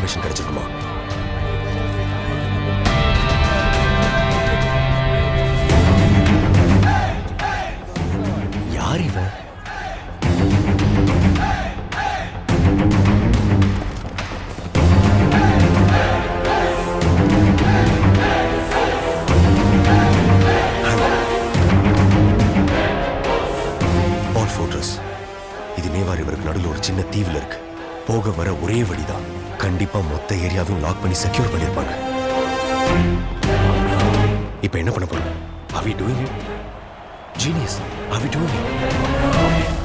Information கிடைச்சிருக்குமா? யார் இவன்? இது நேவா ரிவருக்கு நடுவில் ஒரு சின்ன தீவுல இருக்கு. போக வர ஒரே வழிதான். கண்டிப்பா மொத்த ஏரியாவையும் லாக் பண்ணி செக்யூர் பண்ணிருப்பாங்க. இப்ப என்ன பண்ண போறோம்? Are we doing it? Genius. Are we doing it?